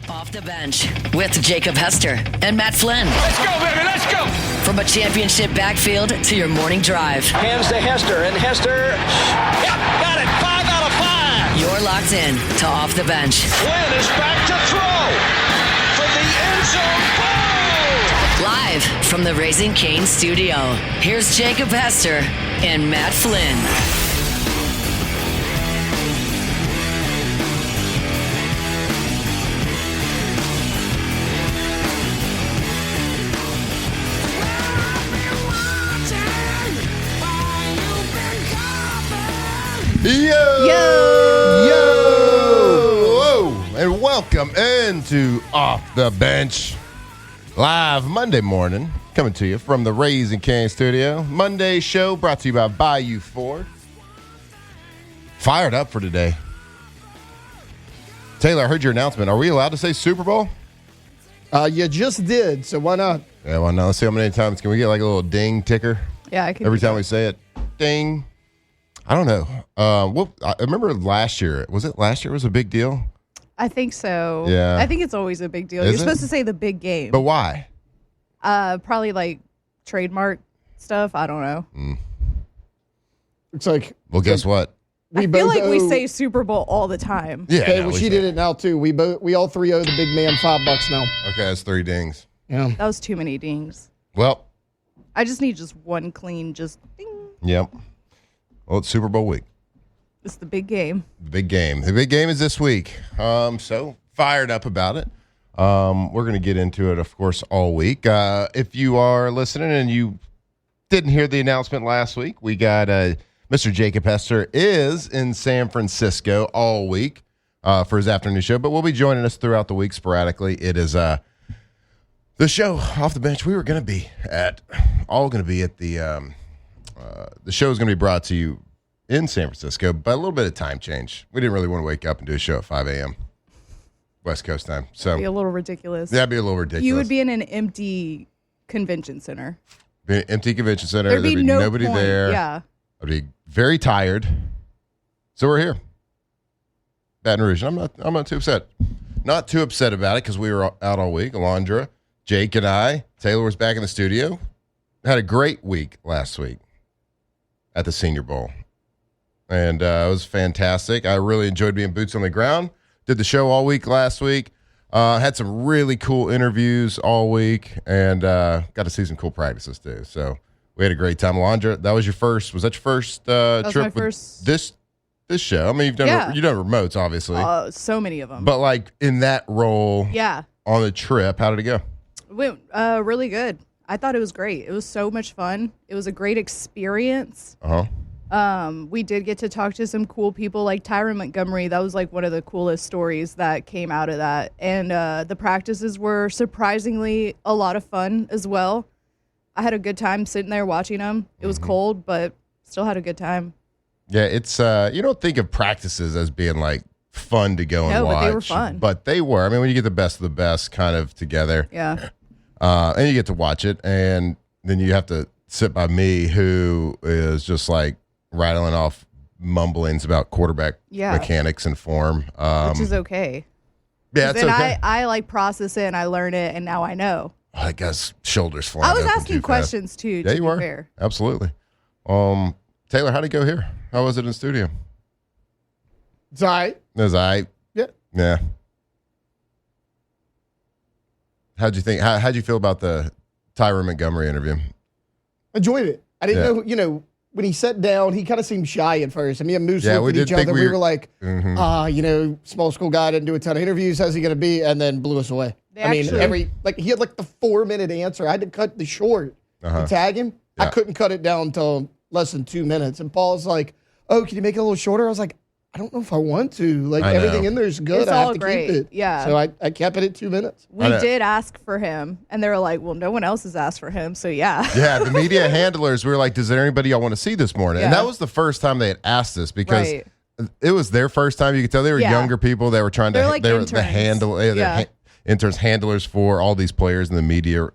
Off the Bench with Jacob Hester and Matt Flynn. Let's go, baby, let's go! From a championship backfield to your morning drive. Hands to Hester, and Hester, yep, got it, 5 out of 5. You're locked in to Off the Bench. Flynn is back to throw from the end zone. Boom! Live from the Raising Cane studio, here's Jacob Hester and Matt Flynn. Yo! And welcome into Off the Bench. Live Monday morning, coming to you from the Raising Cane studio. Monday show brought to you by Bayou Ford. Fired up for today. Taylor, I heard your announcement. Are we allowed to say Super Bowl? You just did, so why not? Yeah, well, no. Let's see how many times. Can we get like a little ding ticker? Yeah, I can. Every time we say it, ding. I don't know. I remember last year. Was it last year? Was a big deal? I think so. Yeah. I think it's always a big deal. Is You're it? supposed to say the big game. But why? Probably like trademark stuff. I don't know. It's like, Well, guess what? I feel like we say Super Bowl all the time. Yeah. okay, no, well, we she can't. did it now too. We all three owe the big man $5 now. Okay, that's 3 dings. Yeah. That was too many dings. Well, I just need just one clean, just ding. yep. Well, it's Super Bowl week. It's the big game. The big game. The big game is this week. So fired up about it. We're going to get into it, of course, all week. If you are listening and you didn't hear the announcement last week, we got Mr. Jacob Hester is in San Francisco all week for his afternoon show, but will be joining us throughout the week sporadically. It is the show Off the Bench. We were going to be at the show is going to be brought to you in San Francisco, but a little bit of time change. We didn't really want to wake up and do a show at 5 a.m. West Coast time. So Be a little ridiculous. that'd be a little ridiculous. You would be in an empty convention center. Be an empty convention center. There'd be no nobody point. there. Yeah. I'd be very tired. So we're here. Baton Rouge. I'm not too upset. Not too upset about it because we were out all week. Alondra, Jake, and I. Taylor was back in the studio. Had a great week last week at the Senior Bowl. And it was fantastic. I really enjoyed being boots on the ground. Did the show all week last week. Had some really cool interviews all week, and got to see some cool practices too. So we had a great time. Alondra, that was your first. Was that your first was trip my with first. this show? I mean, you've done remotes, obviously, So many of them. but like in that role, Yeah. on the trip, how did it go? It went really good. I thought it was great. It was so much fun. It was a great experience. We did get to talk to some cool people like Tyron Montgomery. That was like one of the coolest stories that came out of that. And the practices were surprisingly a lot of fun as well. I had a good time sitting there watching them. It was cold, but still had a good time. Yeah, it's you don't think of practices as being like fun to go and watch. But they were fun. But they were. I mean, when you get the best of the best kind of together. Yeah. And you get to watch it, and then you have to sit by me, who is just like rattling off mumblings about quarterback mechanics and form. Which is okay. Yeah, it's then okay. I like process it and I learn it, and now I know. I guess shoulders flying. I was open asking too fast. questions too. Yeah, to you be were. fair. Absolutely. Taylor, how'd it go here? How was it in the studio? It's all right. It was Yeah. Yeah. How'd you think? How'd you feel about the Tyron Montgomery interview? Enjoyed it. I didn't Yeah. know, when he sat down, he kind of seemed shy at first. I mean, Moose Yeah, looked we at did each think other. we We were- were like, Mhm. small school guy didn't do a ton of interviews. How's he going to be? And then blew us away. They I mean, actually- he had like the 4-minute answer. I had to cut the short to tag him. Yeah. I couldn't cut it down until less than 2 minutes. And Paul's like, "Oh, can you make it a little shorter?" I was like, I don't know if I want to. Like, I know. everything in there is good. It's I have all to great. keep it. Yeah. So I kept it at 2 minutes. We I know. did ask for him, and they were like, well, no one else has asked for him, so yeah. Yeah, the media handlers, we were like, is there anybody y'all want to see this morning? And Yeah. that was the first time they had asked us because Right. it was their first time. You could tell they were Yeah. younger people. They were trying to, They're like they were the interns. handle, Yeah. interns, handlers for all these players and the media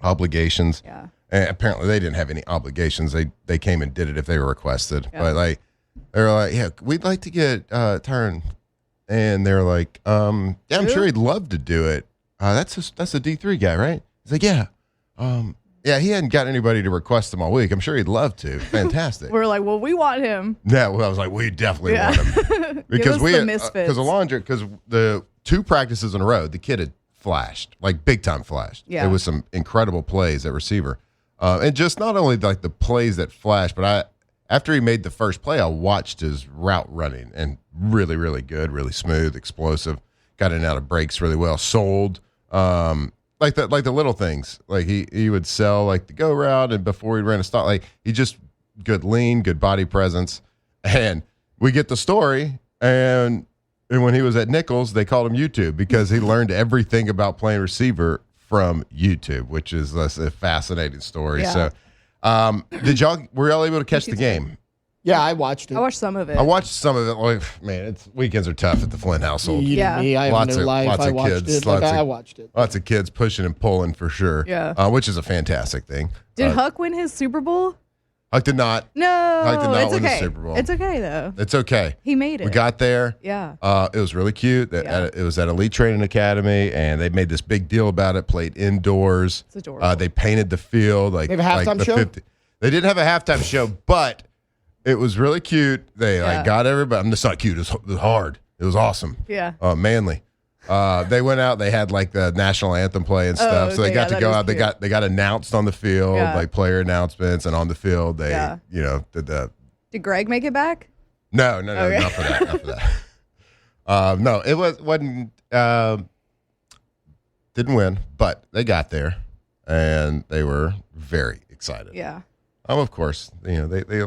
obligations. Yeah. And apparently they didn't have any obligations. They came and did it if they were requested. Yeah. But like, they were like, yeah, we'd like to get Tyron and they're like, yeah, I'm sure he'd love to do it. That's a D3 guy, right? He's like, yeah. Yeah, he hadn't got anybody to request him all week. I'm sure he'd love to. Fantastic. We're like, well, we want him. Yeah, well, I was like, we definitely want him. Because because the 2 practices in a row, the kid had flashed, like big time flashed. Yeah. There was some incredible plays at receiver. And just not only like the plays that flashed, but after he made the first play, I watched his route running, and really, really good, really smooth, explosive, got in and out of breaks really well, sold. Like the little things, like he would sell like the go route, and before he ran a stop, like he just good lean, good body presence. And we get the story, and when he was at Nichols, they called him YouTube because he learned everything about playing receiver from YouTube, which is a fascinating story. Yeah. So, were y'all able to catch the game? Yeah, I watched it. I watched some of it. I watched some of it. Like, man, weekends are tough at the Flynn household. Yeah. Me, I have no life. Lots I of watched kids, it. Like, I watched it. Lots of kids pushing and pulling for sure. Yeah. Which is a fantastic thing. Did Huck win his Super Bowl? Huck did not. No, Huck did not it's win okay. the Super Bowl. It's okay though. It's okay. He made it. We got there. Yeah. It was really cute. Yeah. It was at Elite Training Academy, and they made this big deal about it. Played indoors. It's adorable. They painted the field. Like They have a halftime show? They didn't have a halftime show, but it was really cute. They like got everybody. I'm just not cute. It was hard. It was awesome. Yeah. Manly. They went out. They had like the national anthem play and stuff. So they okay, got to that go is out. cute. They got announced on the field, like player announcements, and on the field they did the. Did Greg make it back? No, Okay. not for that. Not for that. No, it wasn't. Didn't win, but they got there, and they were very excited. Yeah. Of course, they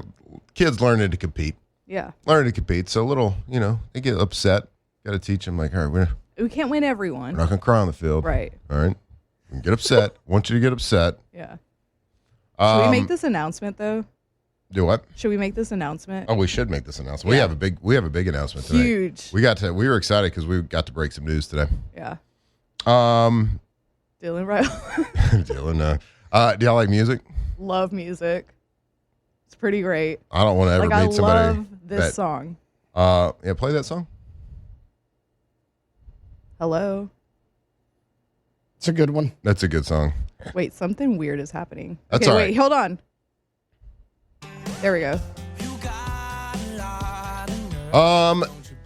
kids learning to compete. Yeah. Learning to compete. So little, they get upset. Got to teach them like, all right, We can't win we're everyone. not gonna cry on the field, Right. All right, you can get upset. Want you to get upset. Yeah. Should we make this announcement though? Do what? Should we make this announcement? Oh, we should make this announcement. Yeah. We have a big announcement today. Huge. We were excited because we got to break some news today. Yeah. Dylan, Dylan do y'all like music? love music. It's pretty great. I don't want to ever Like I meet somebody. love this song. Yeah, play that song. Hello. It's a good one. That's a good song. Wait, something weird is happening. That's okay, all wait, right. hold on. There we go.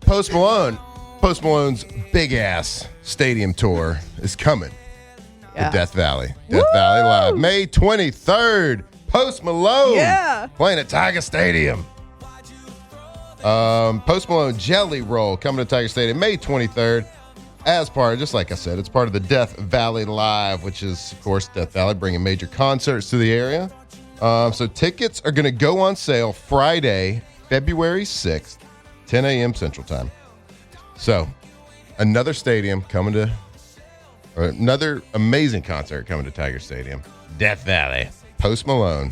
Post Malone. Post Malone's big ass stadium tour is coming Yeah. to Death Valley. Death Valley Live. May 23rd. Post Malone. Yeah. Playing at Tiger Stadium. Post Malone Jelly Roll coming to Tiger Stadium May 23rd. As part, just like I said, it's part of the Death Valley Live, which is, of course, Death Valley bringing major concerts to the area. So tickets are going to go on sale Friday, February 6th, 10 a.m. Central Time. So another stadium coming to, or another amazing concert coming to Tiger Stadium. Death Valley, Post Malone,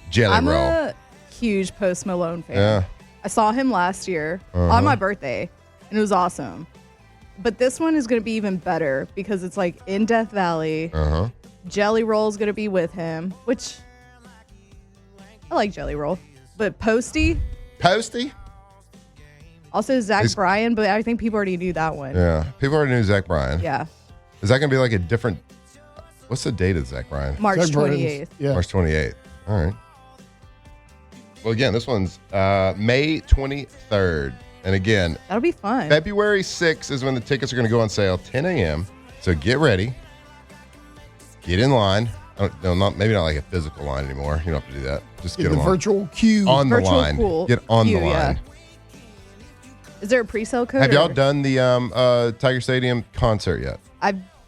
Jelly I'm Roll. a huge Post Malone fan. Yeah. I saw him last year on my birthday, and it was awesome. But this one is going to be even better because it's like in Death Valley. Jelly Roll is going to be with him, which I like Jelly Roll. But Posty, also Zach Bryan, but I think people already knew that one. Yeah. People already knew Zach Bryan. Yeah. Is that going to be like a different, what's the date of Zach Bryan? March Zach Bryan's- 28th. Yeah. March 28th. All right. Well, again, this one's May 23rd. And again, That'll be fun. February 6th is when the tickets are going to go on sale, 10 a.m. So get ready. Get in line. Maybe not like a physical line anymore. You don't have to do that. Just get In the in line. virtual queue. On the Virtual line. pool. Get on Queue, the line. yeah. Is there a pre-sale code? Have y'all or- done the Tiger Stadium concert yet?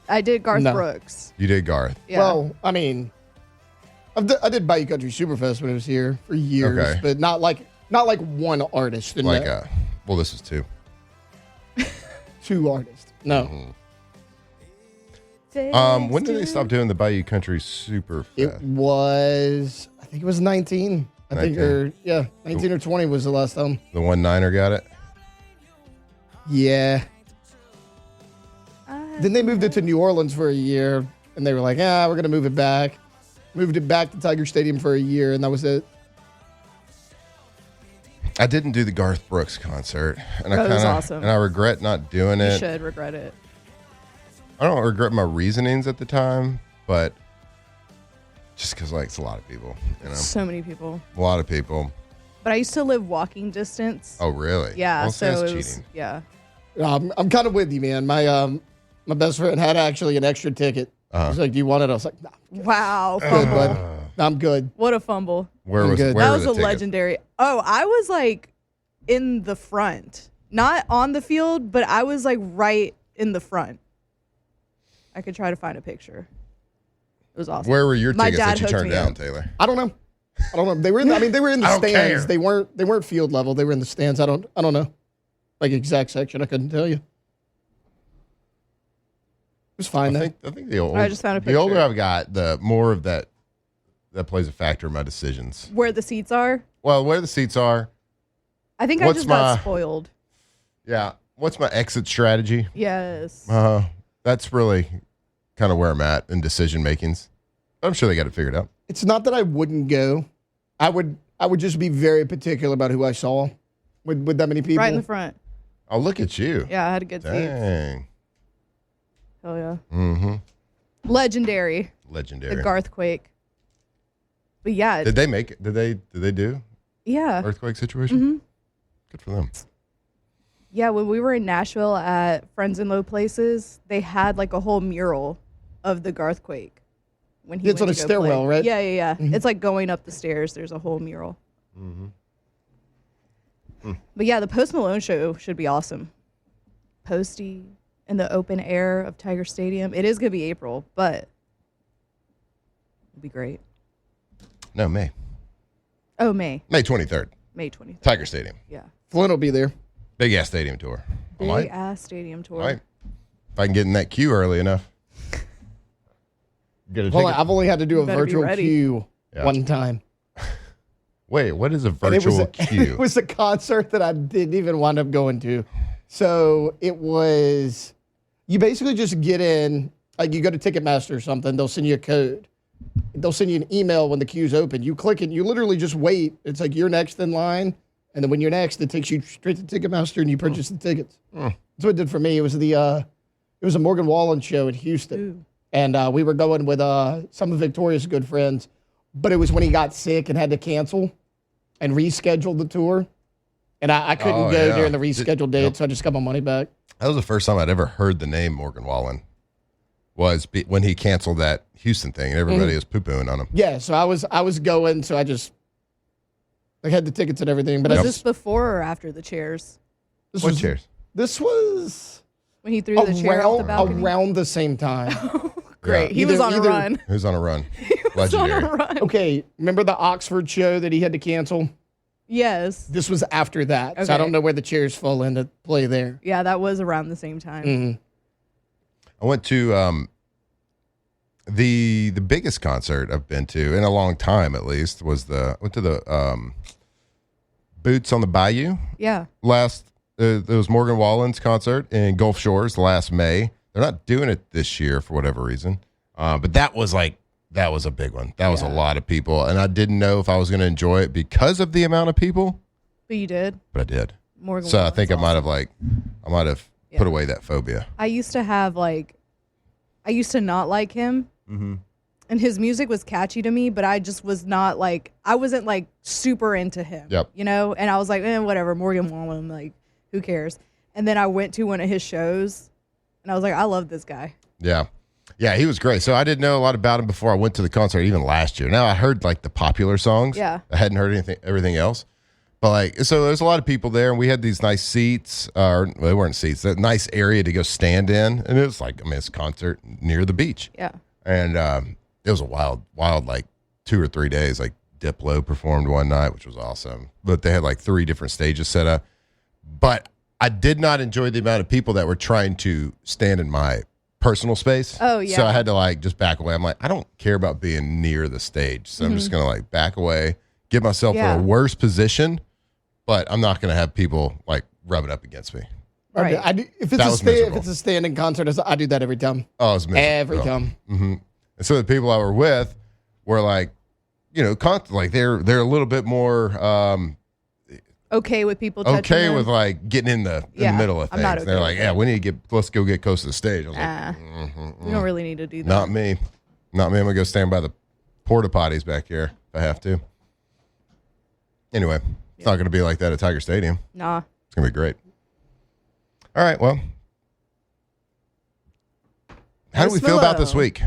I did Garth No. Brooks. You did, Garth. Yeah. Well, I mean, I did Bayou Country Superfest when it was here for years, Okay. but not like one artist. And Like, no. well, this is two. Two artists. No. When did they stop doing the Bayou Country Super It Fest? was, I think it was 19. 19 or 20 was the last time. The 1-9er got it? Yeah. Then they moved it to New Orleans for a year, and they were like, we're going to move it back. Moved it back to Tiger Stadium for a year, and that was it. I didn't do the Garth Brooks concert, and That was awesome. and I regret not doing You it. should regret it. I don't regret my reasonings at the time, but just because like it's a lot of people, you know, So many people. a lot of people. But I used to live walking distance. Oh, really? Yeah, Well, so that's it was, cheating. yeah. I'm kind of with you, man. My best friend had actually an extra ticket. He's like, "Do you want it?" I was like, "No, Wow, good, fumble. bud. I'm good." What a fumble. Where was Good. where That were was the a tickets? legendary. Oh, I was like in the front. Not on the field, but I was like right in the front. I could try to find a picture. It was awesome. Where were your My tickets dad that you hooked turned me down, up. Taylor? I don't know. They were in. They were in the I don't stands. care. They weren't field level. They were in the stands. I don't know. Like exact section, I couldn't tell you. It was fine. I think the older I just found a the older picture. I've got, the more of that plays a factor in my decisions. Where the seats are? Well, where the seats are, I think I What's just got my- spoiled. yeah. What's my exit strategy? Yes. That's really kind of where I'm at in decision makings. I'm sure they got it figured out. It's not that I wouldn't go. I would just be very particular about who I saw with that many people. Right in the front. Oh, look at you. Yeah, I had a good seat. Dang. Hell yeah. Mm-hmm. Legendary. Legendary. The Garthquake. But yeah. Did they make it? Did they do Yeah. earthquake situation? Mm-hmm. Good for them. Yeah, when we were in Nashville at Friends in Low Places, they had like a whole mural of the Garthquake. When he It's went on to a go play. stairwell, right? Yeah. It's like going up the stairs. There's a whole mural. But yeah, the Post Malone show should be awesome. Posty in the open air of Tiger Stadium. It is going to be April, but it'll be great. No, May Oh, May 23rd, May 23rd. Tiger Stadium, Yeah. Flynn will be there. big ass stadium tour. I Big might. ass stadium tour. If I can get in that queue early enough. Get a Well, ticket. I've only had to do a better be virtual ready. queue Yeah. one time. Wait, what is a And it was virtual queue? It was a concert that I didn't even wind up going to. So it was, you basically just get in, like you go to Ticketmaster or something, they'll send you a code. They'll send you an email when the queue's open. You click it, you literally just wait. It's like you're next in line. And then when you're next, it takes you straight to Ticketmaster and you purchase the tickets. That's what it did for me. It was a Morgan Wallen show in Houston. Ooh. And we were going with some of Victoria's good friends. But it was when he got sick and had to cancel and reschedule the tour. And I couldn't Oh, go yeah. during the rescheduled date, Yep. so I just got my money back. That was the first time I'd ever heard the name Morgan Wallen. When he canceled that Houston thing and everybody was poo-pooing on him. Yeah, so I was going, so I had the tickets and everything. But Was I this before or after the chairs? this What was chairs? This was When he threw the chair off the balcony? around the same time. Great. Yeah. He was on a Either- run. Who's on a run? Was on Legendary. a run. Okay, remember the Oxford show that he had to cancel? Yes. This was after that, so I Okay. don't know where the chairs fall into play there. Yeah, that was around the same time. Mm-hmm. I went to the biggest concert I've been to in a long time, at least, went to the Boots on the Bayou Yeah. it was Morgan Wallen's concert in Gulf Shores last May. They're not doing it this year for whatever reason, but that was a big one. That was a lot of people, and I didn't know if I was going to enjoy it because of the amount of people, But you did. but I did. Morgan So I Wallen's think I might awesome. have put away that phobia. I used to not like him. Mm-hmm. And his music was catchy to me, but I just was not I wasn't super into him. Yep. You know? And I was like, whatever, Morgan Wallen, who cares? And then I went to one of his shows and I was like, I love this guy. Yeah. Yeah, he was great. So I didn't know a lot about him before I went to the concert, even last year. Now I heard the popular songs. Yeah. I hadn't heard everything else. But so there's a lot of people there, and we had these nice seats, they weren't seats, that nice area to go stand in. And it was it's a concert near the beach. Yeah. And it was a wild, 2 or 3 days. Diplo performed one night, which was awesome. But they had 3 different stages set up. But I did not enjoy the amount of people that were trying to stand in my personal space. Oh, yeah. So I had to just back away. I'm I don't care about being near the stage. So I'm just going to back away, give myself Yeah. a worse position, but I'm not going to have people rubbing up against me. Right. If That was if miserable. it's a standing concert, I do that every time. Oh, it was miserable. Every Oh. time. Mm-hmm. And so the people I were with were they're a little bit more, okay with people touching Okay them. with like getting in the middle of things. I'm not okay They're with like, it. yeah, we need to let's go get close to the stage. I was We don't really need to do that. Not me. Not me. I'm going to go stand by the porta potties back here if I have to. Anyway, it's not going to be like that at Tiger Stadium. Nah. It's going to be great. All right, well. How do we feel about this week?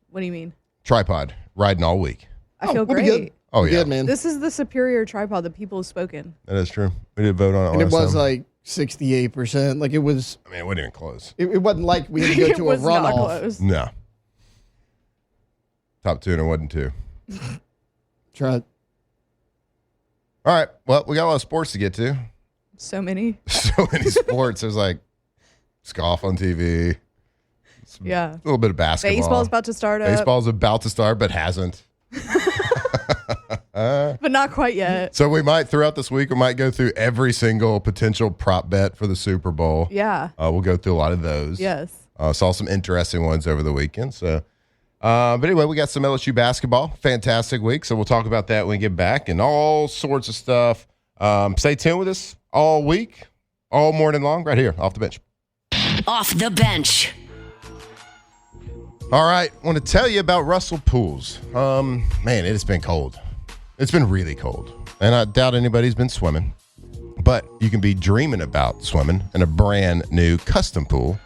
What do you mean? Tripod, riding all week. I feel we'll be great. good. Oh, yeah. Good, man. This is the superior tripod that people have spoken. That is true. We did vote on it And it last was time. like 68%. Like it was. I mean, it wasn't even close. It wasn't like we had to go It to a was not runoff. close. No. Top two and it wasn't two. Try it. All right. Well, we got a lot of sports to get to. So many. So many sports. There's like golf on TV. Yeah. A little bit of basketball. Baseball's about to start up. Baseball's about to start, but hasn't. But not quite yet. So we might, throughout this week, we might go through every single potential prop bet for the Super Bowl. Yeah. We'll go through a lot of those. Yes. Saw some interesting ones over the weekend. So, but anyway, we got some LSU basketball. Fantastic week. So we'll talk about that when we get back and all sorts of stuff. Stay tuned with us all week, all morning long, right here off the bench. Off the bench. All right, I want to tell you about Russell Pools. Man, it has been cold. It's been really cold, and I doubt anybody's been swimming. But you can be dreaming about swimming in a brand new custom pool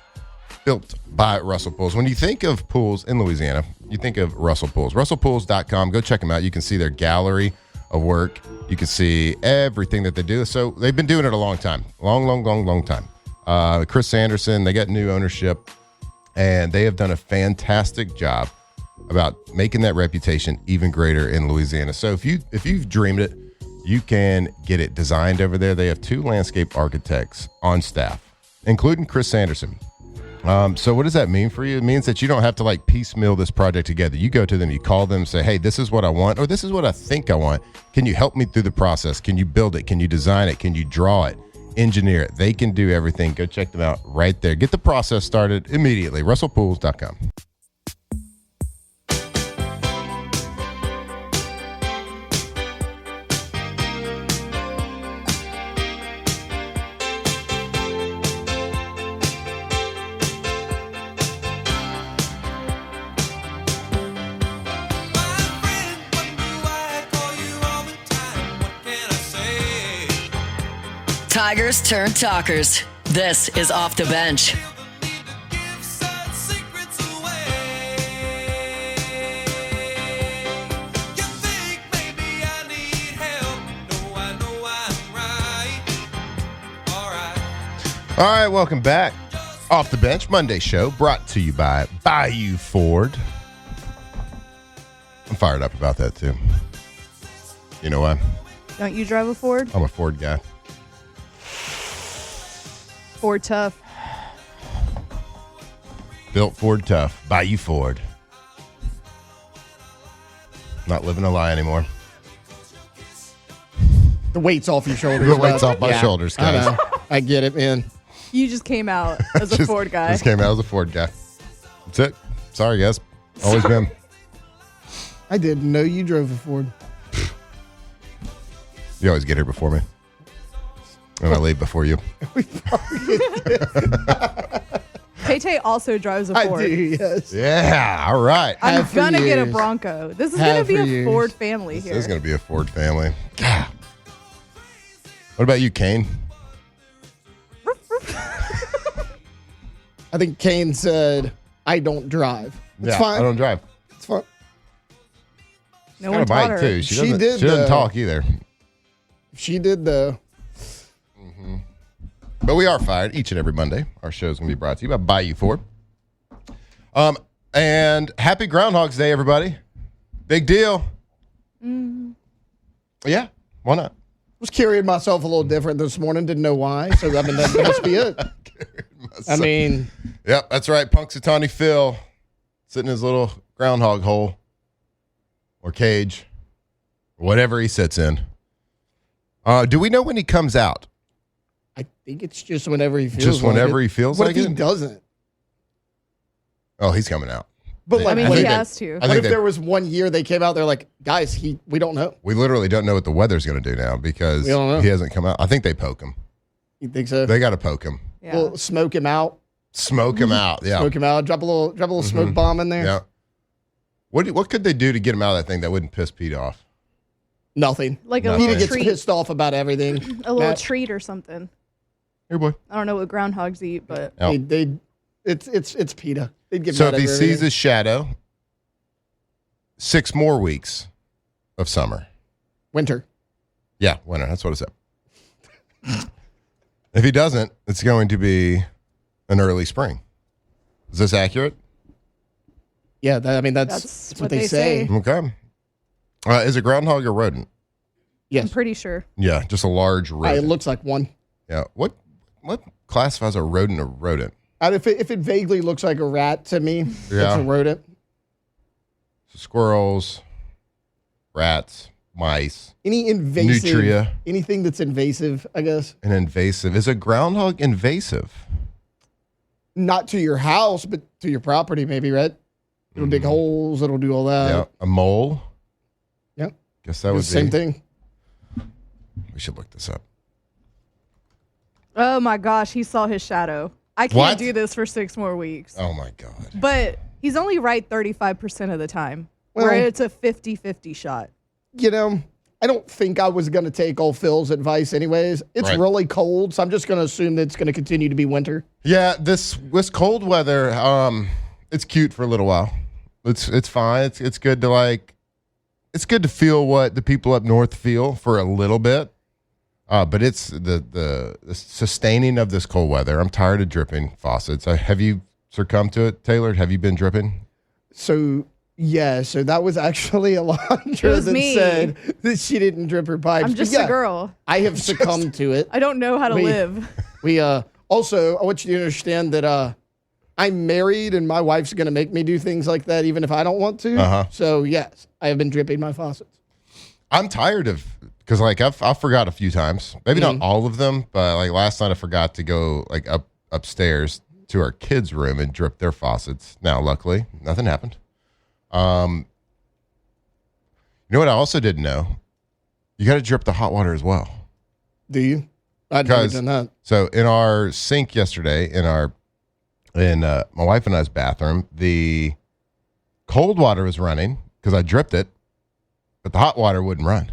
built by Russell Pools. When you think of pools in Louisiana, you think of Russell Pools. RussellPools.com. Go check them out. You can see their gallery of work. You can see everything that they do. So they've been doing it a long time, long time. Chris Sanderson, they got new ownership. And they have done a fantastic job about making that reputation even greater in Louisiana. So if you've dreamed it, you can get it designed over there. They have 2 landscape architects on staff, including Chris Sanderson. So what does that mean for you? It means that you don't have to like piecemeal this project together. You go to them, you call them, say, hey, this is what I want, or this is what I think I want. Can you help me through the process? Can you build it? Can you design it? Can you draw it? Engineer it. They can do everything. Go check them out right there. Get the process started immediately. RussellPools.com. Tigers turn talkers. This is Off the Bench. All right, welcome back. Off the Bench Monday show brought to you by Bayou Ford. I'm fired up about that too. You know why? Don't you drive a Ford? I'm a Ford guy. Ford tough. Built Ford tough. Bayou Ford. Not living a lie anymore. The weight's off your shoulders. The weight's bud. off my shoulders, I guys. know. I get it, man. You just came out as a Ford guy. Just came out as a Ford guy. That's it. Sorry, guys. Always been. I didn't know you drove a Ford. You always get here before me. And I leave before you. Tay also drives a I Ford. do, yes. Yeah. All right. I'm Have for gonna get a years. Bronco. This is Have gonna be for a years. Ford family This here. is going to be a Ford family. God. What about you, Kane? I think Kane said, I don't drive. It's fine. I don't drive. It's fine. No Got one a taught bike, her. too. She She did, doesn't though. talk either. She did, though. But we are fired each and every Monday. Our show is going to be brought to you by Bayou Ford. And happy Groundhog's Day, everybody. Big deal. Yeah, why not? Was carrying myself a little different this morning. Didn't know why. So, I mean, that must be it. I mean, Yep, that's right. Punxsutawney Phil sitting in his little groundhog hole or cage, whatever he sits in. Do we know when he comes out? I think it's just whenever he feels Just like whenever it. he feels What like if he it? doesn't? Oh, he's coming out. But like, I mean, what he if, has to. what if there was one year they came out, they're like, guys, we don't know. We literally don't know what the weather's going to do now because We don't know. he hasn't come out. I think they poke him. You think so? They got to poke him. Yeah. Well, smoke him out. Smoke him out. Yeah. Smoke him out. Drop a little smoke bomb in there. Yeah. What could they do to get him out of that thing that wouldn't piss Pete off? Nothing. Like a Nothing. Peter little gets treat. pissed off about everything. A little Matt, treat or something. Here, boy. I don't know what groundhogs eat, but Yeah. It's PETA. They'd give So Matt if he everything. sees his shadow, 6 more weeks of summer. Winter. Yeah, winter. That's what it said. If he doesn't, it's going to be an early spring. Is this accurate? Yeah, that's That's what they say. Okay. Is a groundhog a rodent? Yes. I'm pretty sure. Yeah, just a large It rodent. looks like one. Yeah. What classifies a rodent a rodent? If it vaguely looks like a rat to me, it's Yeah. a rodent. So squirrels, rats, mice, Any invasive, nutria, anything that's invasive, I guess. and invasive. Is a groundhog invasive? Not to your house, but to your property, maybe, right? It'll dig holes. It'll do all that. Yeah. A mole? Yep. Guess that would be. Same thing. We should look this up. Oh my gosh, he saw his shadow. I can't What? do this for 6 more weeks. Oh, my God. But he's only right 35% of the time, Well- where it's a 50-50 shot. You know, I don't think I was going to take old Phil's advice anyways. It's Right. really cold, so I'm just going to assume that it's going to continue to be winter. Yeah, this cold weather, it's cute for a little while. It's fine. It's good to it's good to feel what the people up north feel for a little bit. But it's the sustaining of this cold weather. I'm tired of dripping faucets. Have you succumbed to it, Taylor? Have you been dripping? So, yeah, so that was actually Alondra was that me. said that she didn't drip her pipes. I'm But just yeah, a girl. I have succumbed to it. I don't know how to We- live. We also, I want you to understand that I'm married and my wife's going to make me do things like that even if I don't want to. Uh-huh. So, yes, I have been dripping my faucets. I'm tired of because I forgot a few times. Maybe not all of them, but like last night I forgot to go upstairs to our kids' room and drip their faucets. Now, luckily, nothing happened. You know what I also didn't know? You got to drip the hot water as well. Do you? I'd never Because done that. so in our sink yesterday, in my wife and I's bathroom, the cold water was running because I dripped it, but the hot water wouldn't run.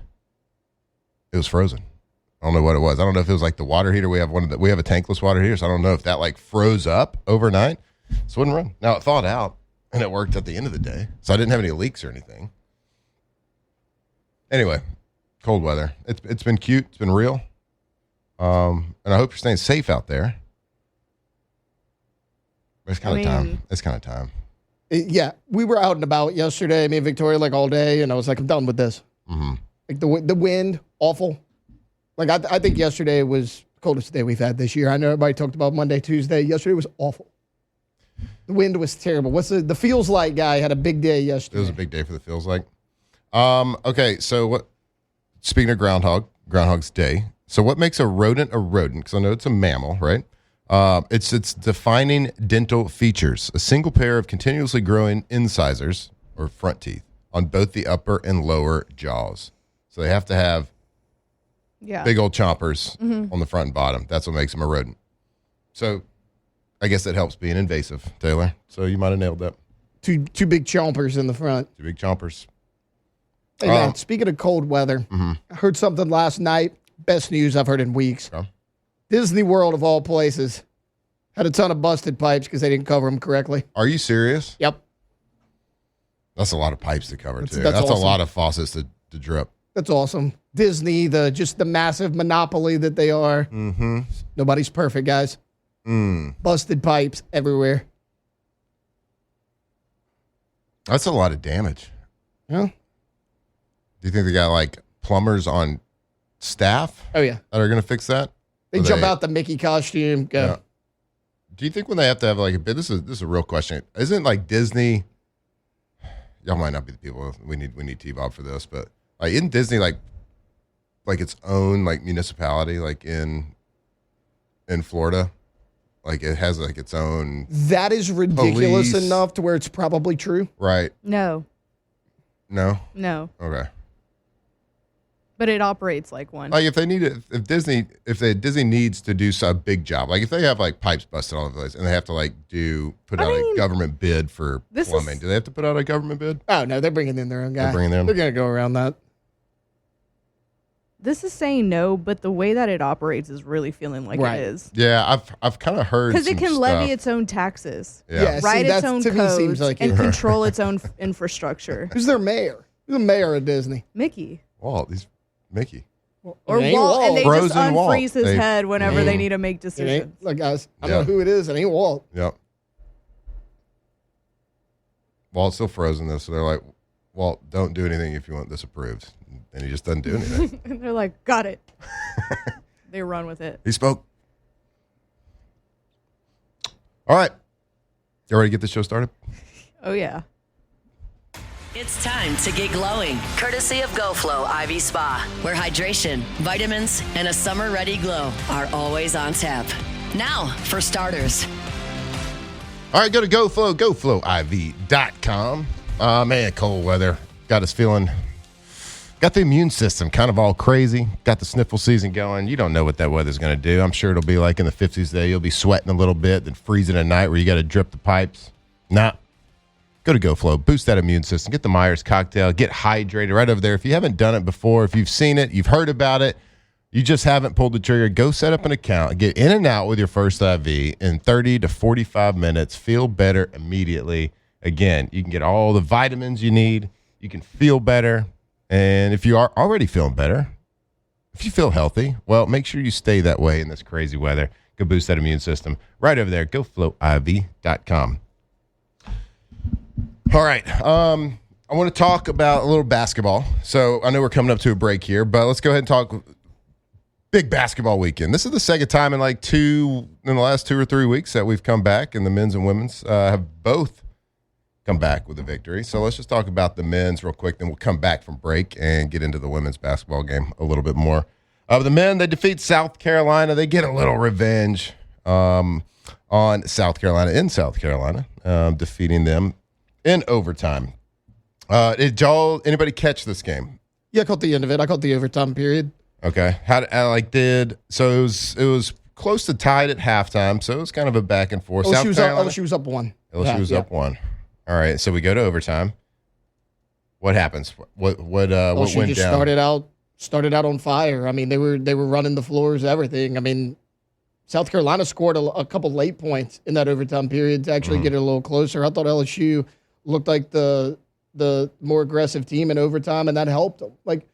It was frozen. I don't know what it was. I don't know if it was like the water heater. We have we have a tankless water heater, so I don't know if that like froze up overnight, so it wouldn't run. Now it thawed out and it worked at the end of the day, so I didn't have any leaks or anything. Anyway, cold weather. It's been cute. It's been real. And I hope you're staying safe out there. But it's kind of time. It's kind of time. Yeah, we were out and about yesterday, me and Victoria, like all day, and I was like, I'm done with this. Mm-hmm. Like the wind, awful. Like I think yesterday was the coldest day we've had this year. I know everybody talked about Monday, Tuesday. Yesterday was awful. The wind was terrible. What's the feels like guy had a big day It yesterday. was a big day for the feels like. Okay, so what? Speaking of Groundhog's Day. So what makes a rodent a rodent? Because I know it's a mammal, right? It's defining dental features. A single pair of continuously growing incisors or front teeth on both the upper and lower jaws. So they have to have Yeah. big old chompers on the front and bottom. That's what makes them a rodent. So I guess that helps being invasive, Taylor. So you might have nailed that. Two big chompers in the front. 2 big chompers. Hey, man, speaking of cold weather, I heard something last night. Best news I've heard in weeks. Okay. Disney World, of all places, had a ton of busted pipes because they didn't cover them correctly. Are you serious? Yep. That's a lot of pipes to cover, too. That's That's a awesome. lot of faucets to drip. That's awesome. Disney, just the massive monopoly that they are. Mm-hmm. Nobody's perfect, guys. Busted pipes everywhere. That's a lot of damage. Yeah. Do you think they got, like, plumbers on staff Oh, yeah. that are going to fix that? They Or jump out the Mickey costume. Go. Yeah. Do you think when they have to have, like, a bit, this is a real question. Isn't, like, Disney, y'all might not be the people, we need T-Bob for this, but, like, isn't Disney, like its own, like, municipality, like, in Florida? Like it has like its own. That is ridiculous Police. enough to where it's probably true. Right. No. No. No. Okay. But it operates like one. Like if they need it, if Disney needs to do some big job, like if they have like pipes busted all over the place and they have to like put out a government bid for plumbing, do they have to put out a government bid? Oh no, they're bringing in their own guy. They're bringing them. They're gonna go around that. This is saying no, but the way that it operates is really feeling like Right. it is. Yeah, I've kind of heard Because it can some levy stuff. its own taxes, Yeah. write its that's, own to me seems codes, like and it. control its own infrastructure. Who's their mayor? Who's the mayor of Disney? Mickey. Walt, he's Mickey. Or It ain't Walt, and they just Frozen Walt. unfreeze his They- head whenever they need to make It decisions. ain't, like guys, I Yeah. don't know who it is. It ain't Walt. Yep. Walt's still frozen though, so they're like, Walt, don't do anything if you want this approved, and he just doesn't do anything. And they're like, got it. They run with it. He spoke. All right, you ready to get this show started? Oh, yeah. It's time to get glowing, courtesy of GoFlow IV Spa, where hydration, vitamins, and a summer-ready glow are always on tap. Now, for starters. All right, go to GoFlow, goflowiv.com. Man, cold weather got us feeling. Got the immune system kind of all crazy. Got the sniffle season going. You don't know what that weather's going to do. I'm sure it'll be like in the 50s today. You'll be sweating a little bit, then freezing at night where you got to drip the pipes. Nah. Go to GoFlow. Boost that immune system. Get the Myers cocktail. Get hydrated right over there. If you haven't done it before, if you've seen it, you've heard about it, you just haven't pulled the trigger, go set up an account. Get in and out with your first IV in 30 to 45 minutes. Feel better immediately. Again, you can get all the vitamins you need. You can feel better. And if you are already feeling better, if you feel healthy, well, make sure you stay that way in this crazy weather. Go boost that immune system right over there. GoFlowIV.com. All right. I want to talk about a little basketball. So I know we're coming up to a break here, but let's go ahead and talk big basketball weekend. This is the second time in the last 2 or 3 weeks that we've come back, and the men's and women's have both come back with a victory. So let's just talk about the men's real quick, then we'll come back from break and get into the women's basketball game a little bit more. The men, they defeat South Carolina. They get a little revenge on South Carolina in South Carolina, defeating them in overtime. Did anybody catch this game? Yeah, I caught the end of it. I caught the overtime period. Okay. It was close to tied at halftime, so it was kind of a back and forth. LSU was up one. LSU was up one. All right, so we go to overtime. What happens? What went LSU just down? started out on fire. I mean, they were running the floors, everything. I mean, South Carolina scored a couple late points in that overtime period to actually get it a little closer. I thought LSU looked like the more aggressive team in overtime, and that helped them. Like,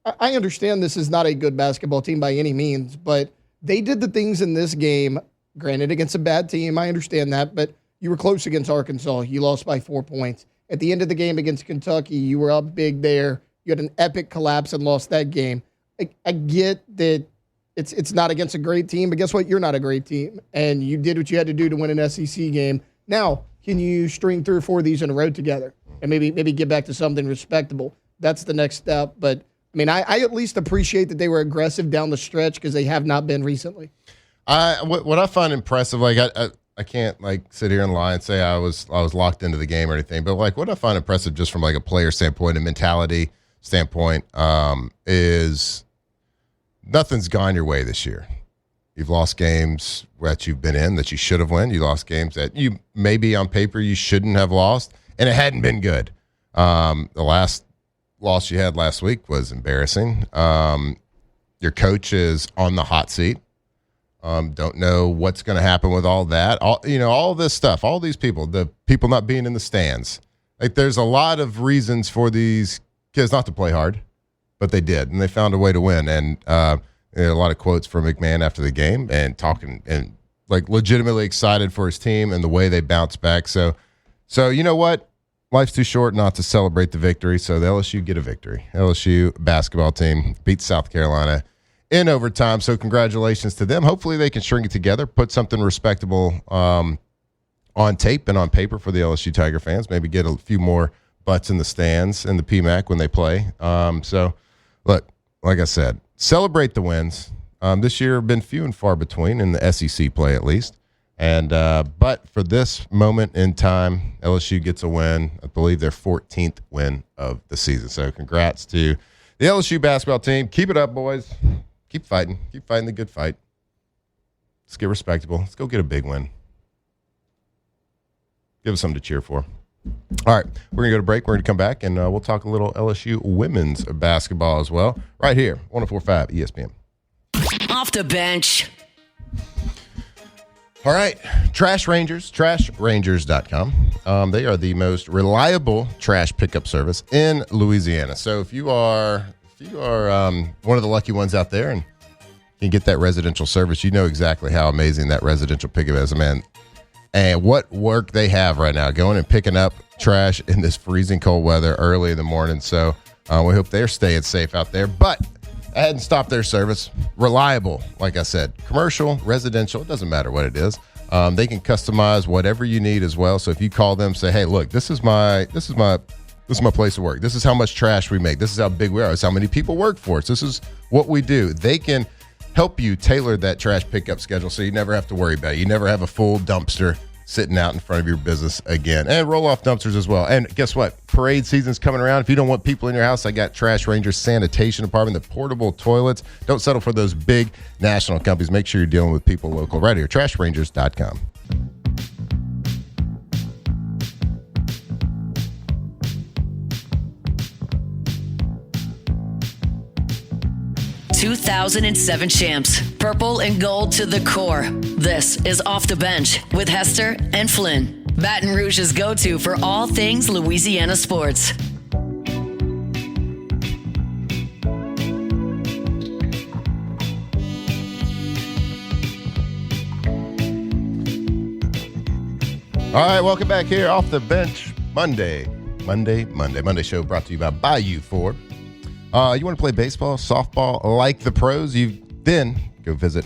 I understand this is not a good basketball team by any means, but they did the things in this game, granted against a bad team, I understand that, but you were close against Arkansas. You lost by 4 points. At the end of the game against Kentucky, you were up big there. You had an epic collapse and lost that game. I get that it's not against a great team, but guess what? You're not a great team, and you did what you had to do to win an SEC game. Now, can you string 3 or 4 of these in a row together and maybe get back to something respectable? That's the next step. But, I mean, I at least appreciate that they were aggressive down the stretch because they have not been recently. What I find impressive, like I can't like sit here and lie and say I was locked into the game or anything, but like what I find impressive just from like a player standpoint and mentality standpoint is nothing's gone your way this year. You've lost games that you've been in that you should have won. You lost games that you maybe on paper you shouldn't have lost, and it hadn't been good. The last loss you had last week was embarrassing. Your coach is on the hot seat. Don't know what's going to happen with all that. All this stuff, all these people, the people not being in the stands. Like there's a lot of reasons for these kids not to play hard, but they did, and they found a way to win. And a lot of quotes from McMahon after the game and talking and like legitimately excited for his team and the way they bounced back. So you know what? Life's too short not to celebrate the victory. So the LSU get a victory. LSU basketball team beats South Carolina in overtime. So congratulations to them. Hopefully they can string it together, put something respectable on tape and on paper for the LSU Tiger fans. Maybe get a few more butts in the stands in the PMAC when they play. So look, like I said, celebrate the wins. This year have been few and far between in the SEC play at least. And but for this moment in time, LSU gets a win. I believe their 14th win of the season. So congrats to the LSU basketball team. Keep it up, boys. Keep fighting. Keep fighting the good fight. Let's get respectable. Let's go get a big win. Give us something to cheer for. All right, we're going to go to break. We're going to come back, and we'll talk a little LSU women's basketball as well. Right here, 104.5 ESPN. Off the bench. All right, Trash Rangers, trashrangers.com. They are the most reliable trash pickup service in Louisiana. So if you are one of the lucky ones out there and can get that residential service, you know exactly how amazing that residential pickup is, man. And what work they have right now, going and picking up trash in this freezing cold weather early in the morning. So we hope they're staying safe out there. But I hadn't stopped their service. Reliable, like I said. Commercial, residential, it doesn't matter what it is. They can customize whatever you need as well. So if you call them, say, hey, look, this is my place of work. This is how much trash we make. This is how big we are. This is how many people work for us. This is what we do. They can help you tailor that trash pickup schedule so you never have to worry about it. You never have a full dumpster sitting out in front of your business again. And roll-off dumpsters as well. And guess what? Parade season's coming around. If you don't want people in your house, I got Trash Rangers Sanitation Department, the portable toilets. Don't settle for those big national companies. Make sure you're dealing with people local. Right here, trashrangers.com. ...2007 champs, purple and gold to the core. This is Off the Bench with Hester and Flynn. Baton Rouge's go-to for all things Louisiana sports. All right, welcome back here, Off the Bench, Monday show brought to you by Bayou Ford. You want to play baseball, softball, like the pros? Then go visit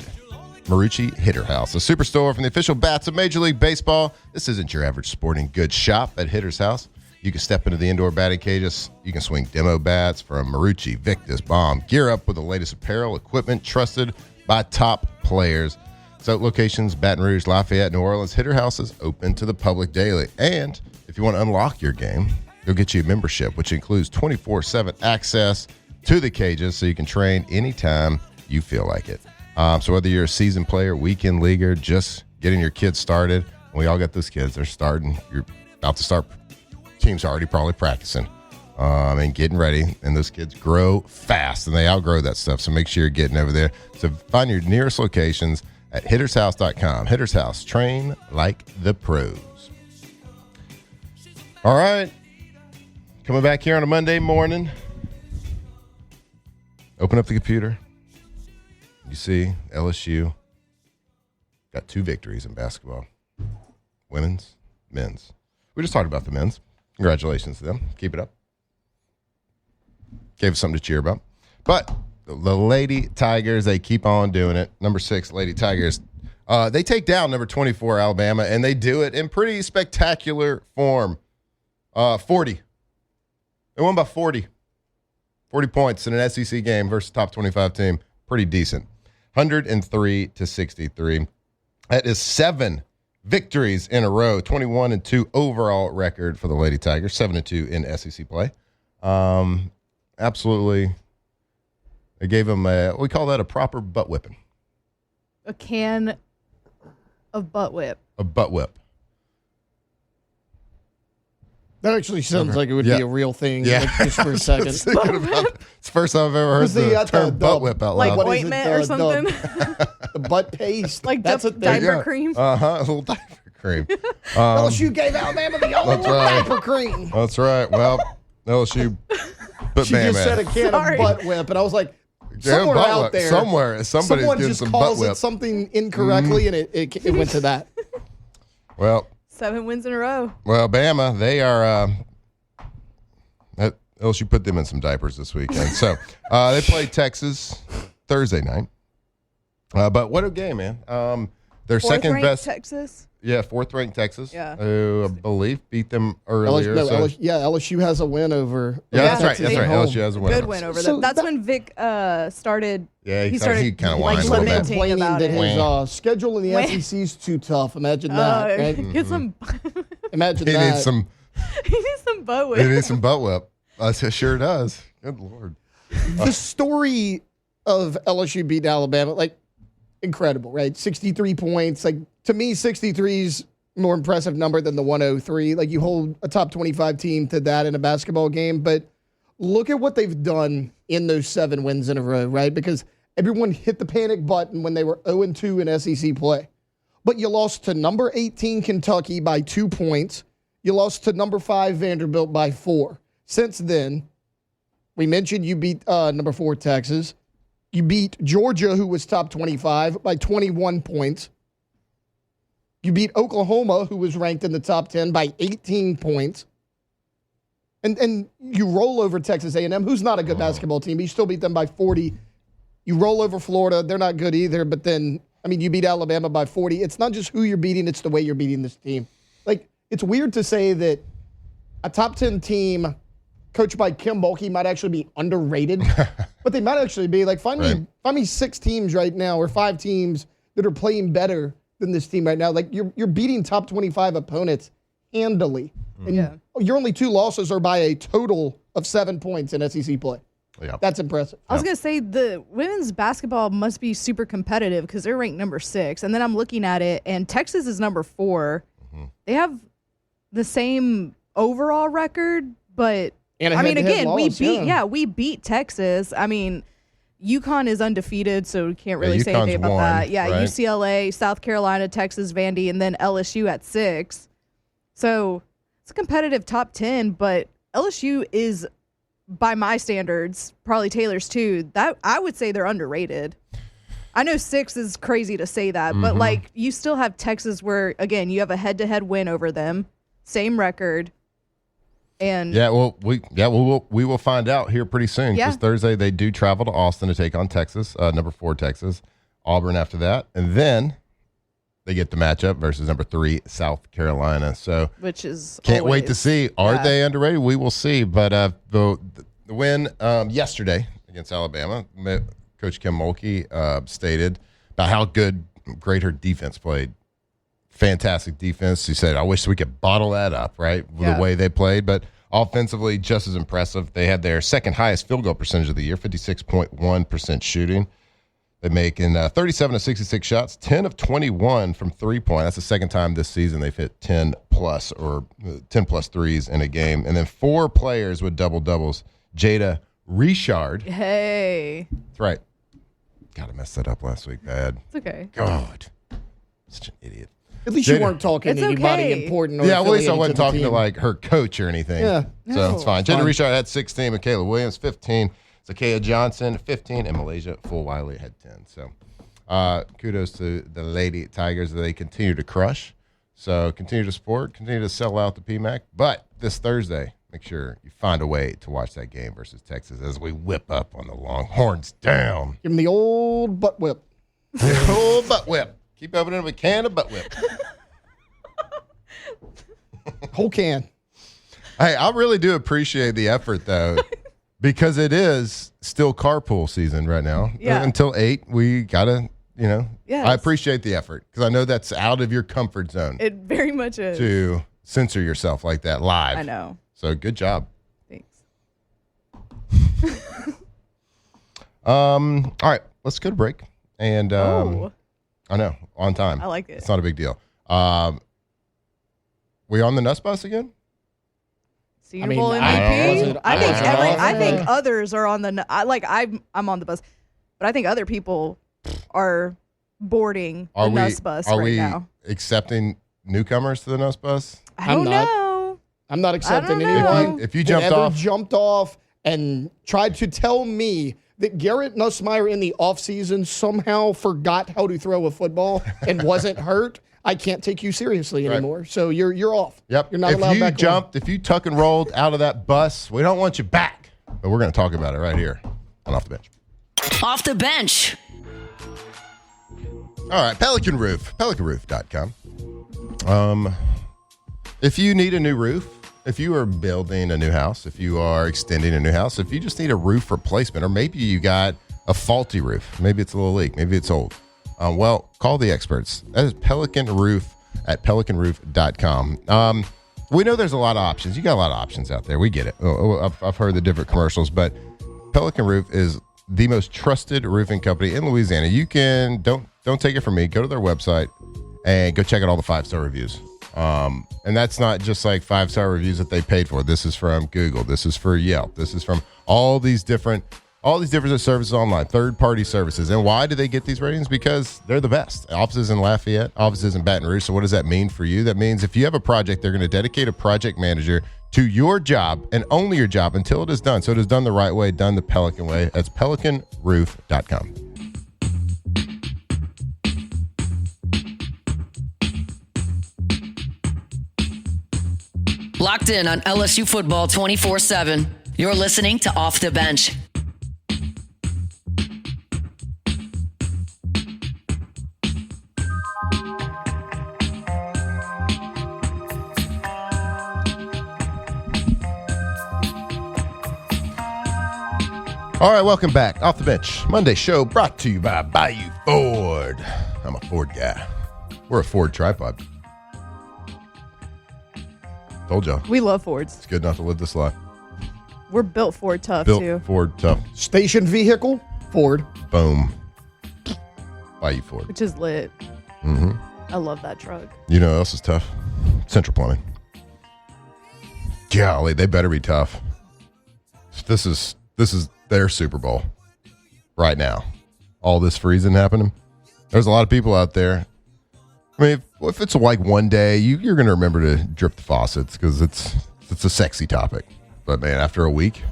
Marucci Hitter House, a superstore from the official bats of Major League Baseball. This isn't your average sporting goods shop at Hitter's House. You can step into the indoor batting cages. You can swing demo bats from Marucci, Victus, Baum. Gear up with the latest apparel, equipment trusted by top players. So locations, Baton Rouge, Lafayette, New Orleans. Hitter House is open to the public daily. And if you want to unlock your game, they'll get you a membership, which includes 24/7 access to the cages so you can train anytime you feel like it. So whether you're a seasoned player, weekend leaguer, just getting your kids started, we all got those kids. They're starting. You're about to start. Teams are already probably practicing and getting ready. And those kids grow fast, and they outgrow that stuff. So make sure you're getting over there. So find your nearest locations at hittershouse.com. Hitters House. Train like the pros. All right. Coming back here on a Monday morning. Open up the computer. You see LSU got 2 victories in basketball. Women's, men's. We just talked about the men's. Congratulations to them. Keep it up. Gave us something to cheer about. But the Lady Tigers, they keep on doing it. Number 6, Lady Tigers. They take down number 24, Alabama, and they do it in pretty spectacular form. 40. They won by 40. 40 points in an SEC game versus top 25 team. Pretty decent. 103-63. That is 7 victories in a row. 21-2 overall record for the Lady Tigers. 7-2 in SEC play. Absolutely. They gave them we call that a proper butt whipping. A can of butt whip. A butt whip. That actually sounds like it would be a real thing. Yeah. Like, just for a second. It's the first time I've ever heard the term butt whip out loud. Like ointment or something? The butt paste. Like that's a diaper cream? Uh-huh, a little diaper cream. LSU gave Alabama the only one diaper cream. That's right. Well, LSU put She Bam just said a can of butt whip, and I was like, somewhere out there. Somebody's someone doing just some calls butt whip. It something incorrectly, and it went to that. Well, 7 wins in a row. Well, Bama, they are LSU put them in some diapers this weekend. So they played Texas Thursday night. But what a game, man. Their second Fourth-ranked best. Texas. Yeah, fourth-ranked Texas. Yeah. Who I believe beat them earlier. LSU has a win over. That's right. Texas That's right. at home. LSU has a win. Good win over So them. That's when Vic started. Yeah, he started he kind of like whined a little bit. lamenting Complaining about that it. his schedule in the Wait. SEC is too tough. Imagine that. Right? Get some. Imagine He that. needs some. He needs some butt He whip. needs some butt whip. It sure does. Good Lord. The story of LSU beating Alabama, like, incredible, right? 63 points. Like, to me, 63 is more impressive number than the 103. Like, you hold a top 25 team to that in a basketball game, but look at what they've done in those 7 wins in a row, right? Because everyone hit the panic button when they were 0-2 in SEC play. But you lost to number 18 Kentucky by 2 points. You lost to number 5 Vanderbilt by 4. Since then, we mentioned you beat number 4 Texas. You beat Georgia, who was top 25, by 21 points. You beat Oklahoma, who was ranked in the top 10, by 18 points. And you roll over Texas A&M, who's not a good basketball team. But you still beat them by 40. You roll over Florida. They're not good either. But then, I mean, you beat Alabama by 40. It's not just who you're beating. It's the way you're beating this team. Like, it's weird to say that a top 10 team coached by Kim Mulkey might actually be underrated. But they might actually be. Like, find me 6 teams right now or 5 teams that are playing better than this team right now. Like, you're beating top 25 opponents handily. And your only 2 losses are by a total of 7 points in SEC play. Yeah. That's impressive. I was going to say the women's basketball must be super competitive because they're ranked number 6. And then I'm looking at it, and Texas is number 4. Mm-hmm. They have the same overall record, but And a I mean, head-to-head again, loss, we beat Texas. I mean, UConn is undefeated, so we can't really say UConn's anything about won, that. Yeah, right? UCLA, South Carolina, Texas, Vandy, and then LSU at 6. So it's a competitive top 10, but LSU is, by my standards, probably Taylor's too, that I would say they're underrated. I know 6 is crazy to say that, but like you still have Texas where, again, you have a head-to-head win over them, same record. And we will find out here pretty soon because Yeah. Thursday they do travel to Austin to take on Texas, number 4 Texas, Auburn after that, and then they get the matchup versus number 3 South Carolina. So which is can't wait to always- see. Are yeah. they underrated? We will see. But the win yesterday against Alabama, Coach Kim Mulkey stated about how great her defense played. Fantastic defense. He said, I wish we could bottle that up, right? Yeah. The way they played. But offensively, just as impressive. They had their second highest field goal percentage of the year, 56.1% shooting. They're making 37 of 66 shots, 10 of 21 from three-point. That's the second time this season they've hit 10-plus or 10-plus threes in a game. And then 4 players with double-doubles. Jada Richard. Hey, That's right. God, I messed that up last week. Bad. it's okay. God. Such an idiot. At least you Jada- weren't talking It's to anybody okay. important. Or Yeah, well, at least I affiliated wasn't the talking to team. like her coach or anything. Yeah. So No, it's fine. it's Jada fine. Richard had 16, Michaela Williams 15, Zakiya Johnson 15, and Malaysia Full Wiley had 10. So kudos to the Lady Tigers. They continue to crush. So continue to support, continue to sell out the PMAC. But this Thursday, make sure you find a way to watch that game versus Texas as we whip up on the Longhorns down. Give him the old butt whip. Oh, butt whip. Keep opening up a can of butt whip. Whole can. Hey, I really do appreciate the effort, though, because it is still carpool season right now. Yeah. Until 8, we got to, Yes. I appreciate the effort because I know that's out of your comfort zone It very much is. to censor yourself like that live. I know. So good job. Thanks. All right, let's go to break. And Oh. I know, on time. I like it. It's not a big deal. We on the Nuss bus again? Senior I mean, Bowl I MVP. wasn't- I think I wasn't- I think others are on the. I'm on the bus, but I think other people are boarding the Nuss bus are right we now. accepting newcomers to the Nuss bus? I don't I'm not. know. I'm not accepting know. anyone. If you that jumped ever off- jumped off and tried to tell me that Garrett Nussmeier in the offseason somehow forgot how to throw a football and wasn't hurt, I can't take you seriously Right. anymore. So you're off. Yep. You're not if allowed you back on. jumped, if you tuck and rolled out of that bus, we don't want you back. But we're going to talk about it right here on Off the Bench. Off the bench. All right, Pelican Roof, pelicanroof.com. If you need a new roof, if you are building a new house, if you are extending a new house, if you just need a roof replacement, or maybe you got a faulty roof, maybe it's a little leak, maybe it's old, well, call the experts. That is Pelican Roof at pelicanroof.com. We know there's a lot of options. You got a lot of options out there. We get it. I've heard the different commercials, but Pelican Roof is the most trusted roofing company in Louisiana. You can, don't take it from me, go to their website and go check out all the 5-star reviews. And that's not just like 5-star reviews that they paid for. This is from Google. This is for Yelp. This is from all these different services online, third-party services. And why do they get these ratings? Because they're the best. Offices in Lafayette, offices in Baton Rouge. So what does that mean for you? That means if you have a project, they're going to dedicate a project manager to your job and only your job until it is done. So it is done the right way, done the Pelican way. That's pelicanroof.com. Locked in on LSU football 24/7. You're listening to Off the Bench. All right, welcome back. Off the Bench, Monday show brought to you by Bayou Ford. I'm a Ford guy. We're a Ford tripod. Told y'all. We love Fords. It's good enough to live this life. We're built Ford tough, Built too. Ford tough. Station vehicle, Ford. Boom. Bayou Ford. Which is lit. Mm-hmm. I love that truck. You know what else is tough? Central Plumbing. Golly, they better be tough. This is their Super Bowl right now. All this freezing happening. There's a lot of people out there. I mean, if it's like one day, you're going to remember to drip the faucets because it's a sexy topic. But man, after a week,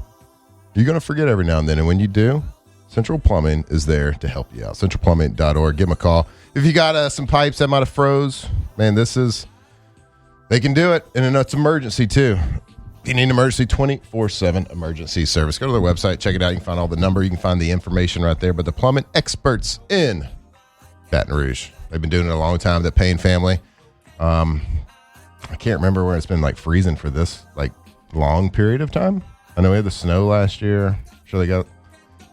you're going to forget every now and then. And when you do, Central Plumbing is there to help you out. CentralPlumbing.org. Give them a call. If you got some pipes that might have froze, man, they can do it. And it's emergency too. If you need an emergency, 24/7 emergency service. Go to their website, check it out. You can find all the number. You can find the information right there. But the plumbing experts in Baton Rouge. They've been doing it a long time. The Payne family. I can't remember where it's been like freezing for this like long period of time. I know we had the snow last year. I'm sure they got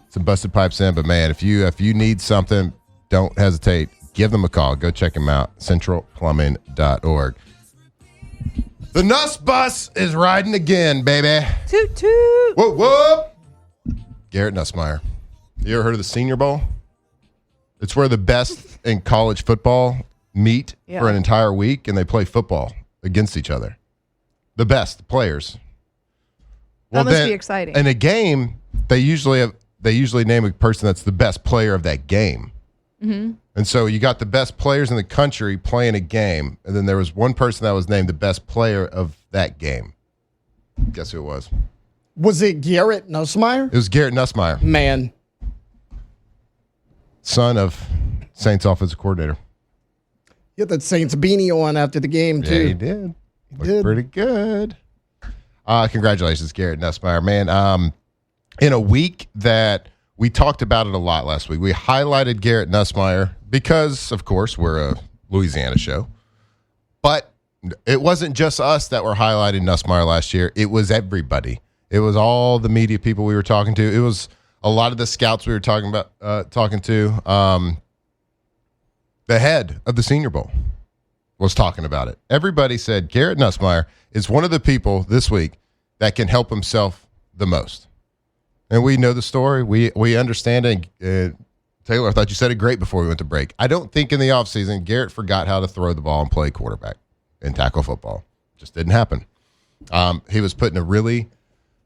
some busted pipes in. But man, if you need something, don't hesitate. Give them a call. Go check them out. CentralPlumbing.org. The Nuss Bus is riding again, baby. Toot toot. Whoop whoop. Garrett Nussmeier. You ever heard of the Senior Bowl? It's where the best in college football meet for an entire week, and they play football against each other. The best players. That must be exciting. In a game, they usually name a person that's the best player of that game. Mm-hmm. And so you got the best players in the country playing a game, and then there was one person that was named the best player of that game. Guess who it was? Was it Garrett Nussmeier? It was Garrett Nussmeier. Man. Son of Saints offensive coordinator. You had that Saints beanie on after the game, too. Yeah, he did. Looked pretty good. Congratulations, Garrett Nussmeier. Man, in a week that we talked about it a lot last week, we highlighted Garrett Nussmeier because, of course, we're a Louisiana show. But it wasn't just us that were highlighting Nussmeier last year. It was everybody. It was all the media people we were talking to. It was a lot of the scouts we were talking to. The head of the Senior Bowl was talking about it. Everybody said Garrett Nussmeier is one of the people this week that can help himself the most. And we know the story. We understand it. Taylor, I thought you said it great before we went to break. I don't think in the offseason Garrett forgot how to throw the ball and play quarterback and tackle football. Just didn't happen. He was put in a really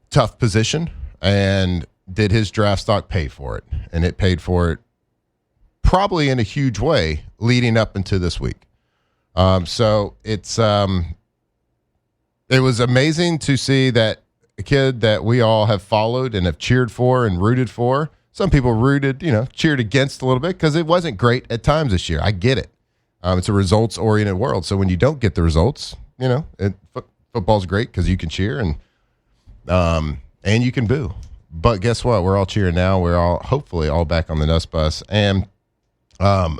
tough position, and did his draft stock pay for it? And it paid for it probably in a huge way leading up into this week. So it was amazing to see that a kid that we all have followed and have cheered for and rooted for. Some people cheered against a little bit because it wasn't great at times this year. I get it. It's a results-oriented world. So when you don't get the results, football's great because you can cheer and you can boo. But guess what? We're all cheering now. We're all hopefully all back on the Nuss Bus. And I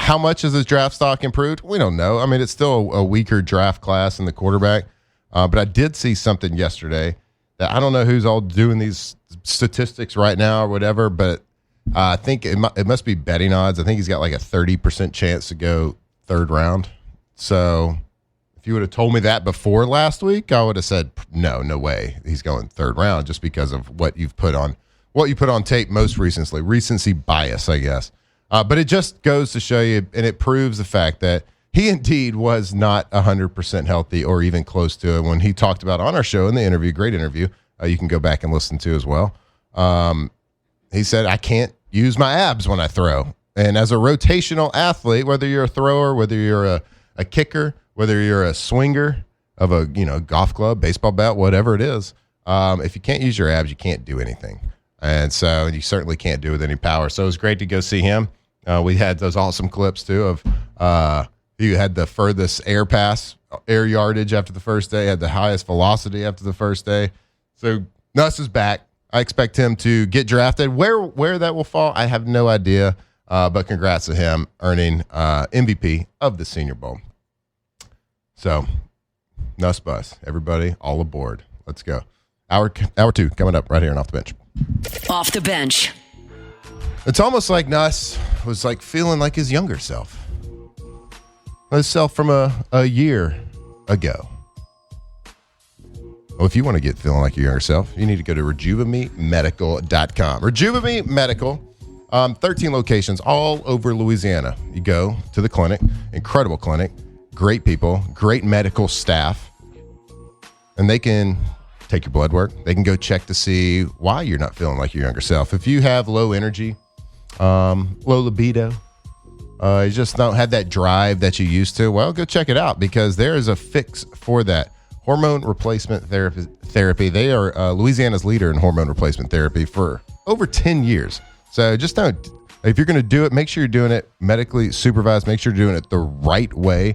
How much has his draft stock improved? We don't know. I mean, it's still a weaker draft class in the quarterback. But I did see something yesterday that I don't know who's all doing these statistics right now or whatever, but I think it must be betting odds. I think he's got like a 30% chance to go third round. So if you would have told me that before last week, I would have said, no way. He's going third round just because of what you put on tape most recently. Recency bias, I guess. But it just goes to show you, and it proves the fact that he indeed was not 100% healthy or even close to it when he talked about on our show in the interview, great interview, you can go back and listen to as well. He said, I can't use my abs when I throw. And as a rotational athlete, whether you're a thrower, whether you're a kicker, whether you're a swinger of a golf club, baseball bat, whatever it is, if you can't use your abs, you can't do anything. And so you certainly can't do it with any power. So it was great to go see him. We had those awesome clips, too, of he had the furthest air yardage after the first day, had the highest velocity after the first day. So Nuss is back. I expect him to get drafted. Where that will fall, I have no idea. But congrats to him earning MVP of the Senior Bowl. So, Nuss Bus, everybody, all aboard. Let's go. Hour 2 coming up right here on Off the Bench. Off the Bench. It's almost like Nuss was like feeling like his younger self. His self from a year ago. Well, if you want to get feeling like your younger self, you need to go to RejuveMeMedical.com. Rejuve Medical, 13 locations all over Louisiana. You go to the clinic, incredible clinic, great people, great medical staff, and they can take your blood work. They can go check to see why you're not feeling like your younger self. If you have low energy, low libido, you just don't have that drive that you used to, well, go check it out because there is a fix for that. Hormone replacement therapy. They are Louisiana's leader in hormone replacement therapy for over 10 years. So just don't, if you're going to do it, make sure you're doing it medically supervised. Make sure you're doing it the right way.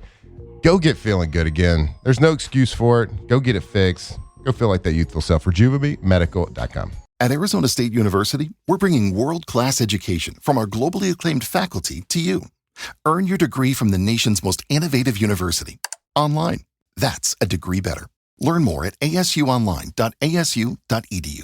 Go get feeling good again. There's no excuse for it. Go get it fixed. Go feel like that youthful self. RejuveMeMedical.com. At Arizona State University, we're bringing world-class education from our globally acclaimed faculty to you. Earn your degree from the nation's most innovative university. Online. That's a degree better. Learn more at asuonline.asu.edu.